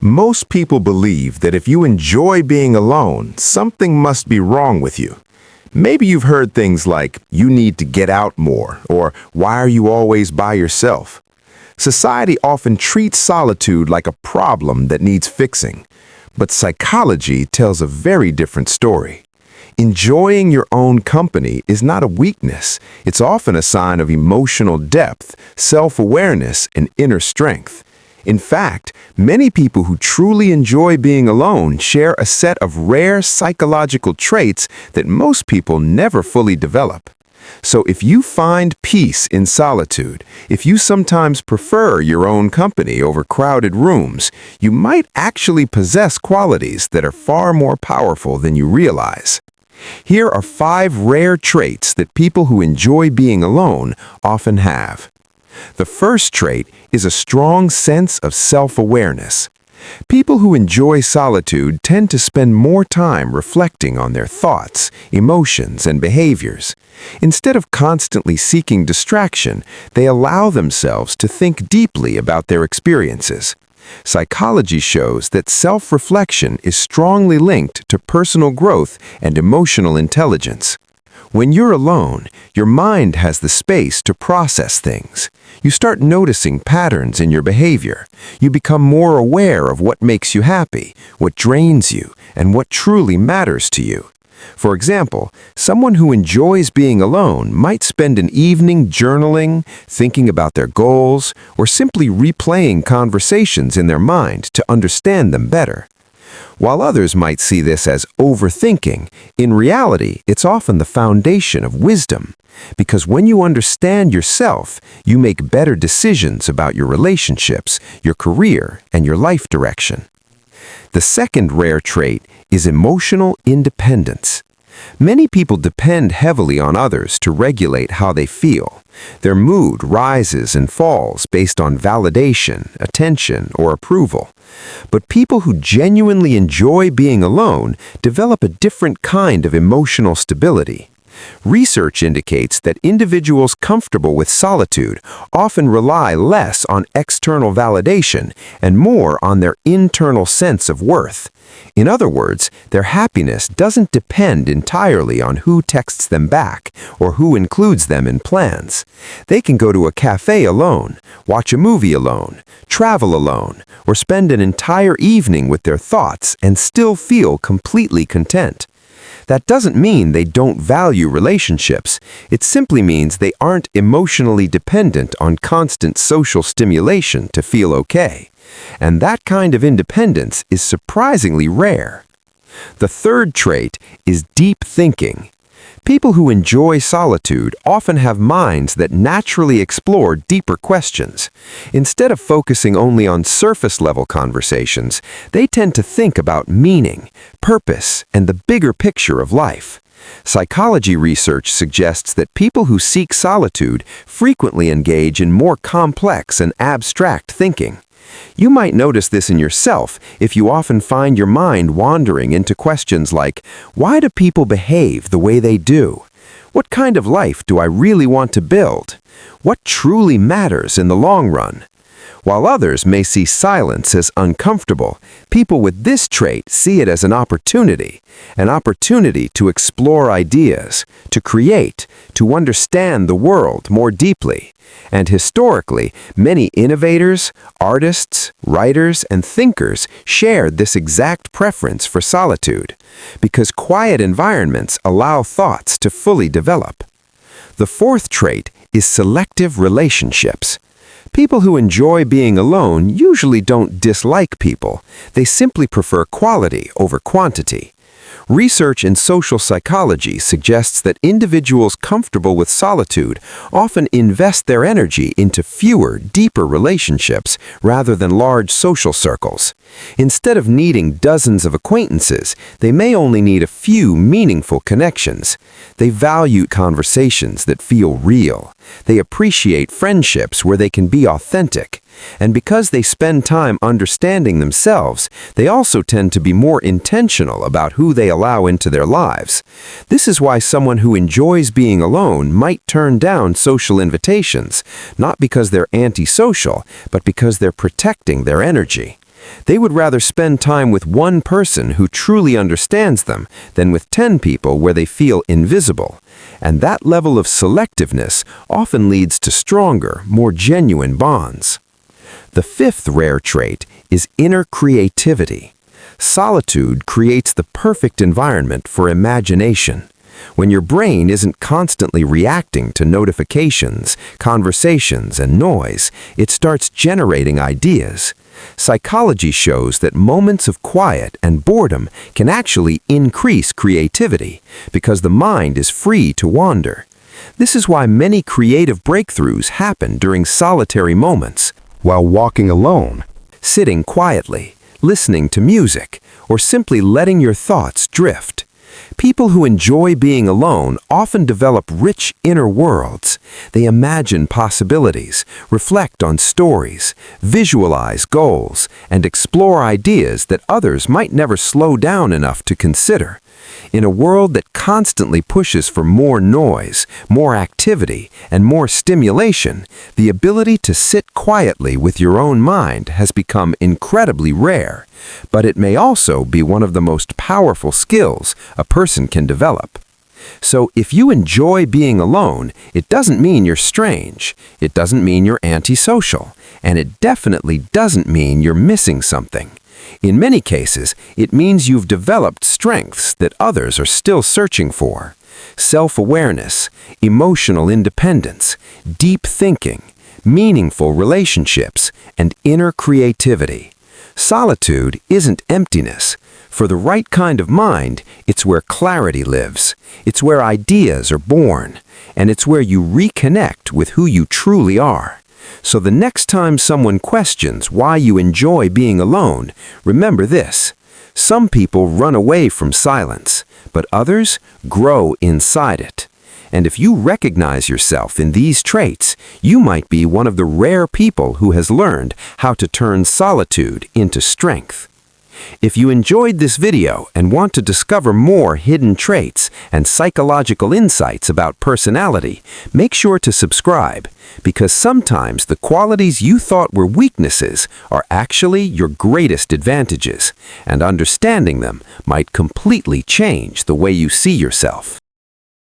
Most people believe that if you enjoy being alone, something must be wrong with you. Maybe you've heard things like, you need to get out more, or why are you always by yourself? Society often treats solitude like a problem that needs fixing. But psychology tells a very different story. Enjoying your own company is not a weakness. It's often a sign of emotional depth, self-awareness, and inner strength. In fact, many people who truly enjoy being alone share a set of rare psychological traits that most people never fully develop. So if you find peace in solitude, if you sometimes prefer your own company over crowded rooms, you might actually possess qualities that are far more powerful than you realize. Here are 5 rare traits that people who enjoy being alone often have. The first trait is a strong sense of self-awareness. People who enjoy solitude tend to spend more time reflecting on their thoughts, emotions, and behaviors. Instead of constantly seeking distraction, they allow themselves to think deeply about their experiences. Psychology shows that self-reflection is strongly linked to personal growth and emotional intelligence. When you're alone, your mind has the space to process things. You start noticing patterns in your behavior. You become more aware of what makes you happy, what drains you, and what truly matters to you. For example, someone who enjoys being alone might spend an evening journaling, thinking about their goals, or simply replaying conversations in their mind to understand them better. While others might see this as overthinking, in reality, it's often the foundation of wisdom. Because when you understand yourself, you make better decisions about your relationships, your career, and your life direction. The second rare trait is emotional independence. Many people depend heavily on others to regulate how they feel. Their mood rises and falls based on validation, attention, or approval. But people who genuinely enjoy being alone develop a different kind of emotional stability. Research indicates that individuals comfortable with solitude often rely less on external validation and more on their internal sense of worth. In other words, their happiness doesn't depend entirely on who texts them back or who includes them in plans. They can go to a cafe alone, watch a movie alone, travel alone, or spend an entire evening with their thoughts and still feel completely content. That doesn't mean they don't value relationships. It simply means they aren't emotionally dependent on constant social stimulation to feel okay. And that kind of independence is surprisingly rare. The third trait is deep thinking. People who enjoy solitude often have minds that naturally explore deeper questions. Instead of focusing only on surface-level conversations, they tend to think about meaning, purpose, and the bigger picture of life. Psychology research suggests that people who seek solitude frequently engage in more complex and abstract thinking. You might notice this in yourself if you often find your mind wandering into questions like, why do people behave the way they do? What kind of life do I really want to build? What truly matters in the long run? While others may see silence as uncomfortable, people with this trait see it as an opportunity to explore ideas, to create, to understand the world more deeply. And historically, many innovators, artists, writers, and thinkers shared this exact preference for solitude, because quiet environments allow thoughts to fully develop. The fourth trait is selective relationships. People who enjoy being alone usually don't dislike people. They simply prefer quality over quantity. Research in social psychology suggests that individuals comfortable with solitude often invest their energy into fewer, deeper relationships rather than large social circles. Instead of needing dozens of acquaintances, they may only need a few meaningful connections. They value conversations that feel real. They appreciate friendships where they can be authentic. And because they spend time understanding themselves, they also tend to be more intentional about who they allow into their lives. This is why someone who enjoys being alone might turn down social invitations, not because they're antisocial, but because they're protecting their energy. They would rather spend time with one person who truly understands them than with 10 people where they feel invisible. And that level of selectiveness often leads to stronger, more genuine bonds. The fifth rare trait is inner creativity. Solitude creates the perfect environment for imagination. When your brain isn't constantly reacting to notifications, conversations, and noise, it starts generating ideas. Psychology shows that moments of quiet and boredom can actually increase creativity because the mind is free to wander. This is why many creative breakthroughs happen during solitary moments, While walking alone, sitting quietly, listening to music, or simply letting your thoughts drift. People who enjoy being alone often develop rich inner worlds. They imagine possibilities, reflect on stories, visualize goals, and explore ideas that others might never slow down enough to consider. In a world that constantly pushes for more noise, more activity, and more stimulation, the ability to sit quietly with your own mind has become incredibly rare. But it may also be one of the most powerful skills a person can develop. So if you enjoy being alone, it doesn't mean you're strange, it doesn't mean you're antisocial, and it definitely doesn't mean you're missing something. In many cases, it means you've developed strengths that others are still searching for. Self-awareness, emotional independence, deep thinking, meaningful relationships, and inner creativity. Solitude isn't emptiness. For the right kind of mind, it's where clarity lives. It's where ideas are born. And it's where you reconnect with who you truly are. So the next time someone questions why you enjoy being alone, remember this. Some people run away from silence, but others grow inside it. And if you recognize yourself in these traits, you might be one of the rare people who has learned how to turn solitude into strength. If you enjoyed this video and want to discover more hidden traits and psychological insights about personality, make sure to subscribe, because sometimes the qualities you thought were weaknesses are actually your greatest advantages, and understanding them might completely change the way you see yourself.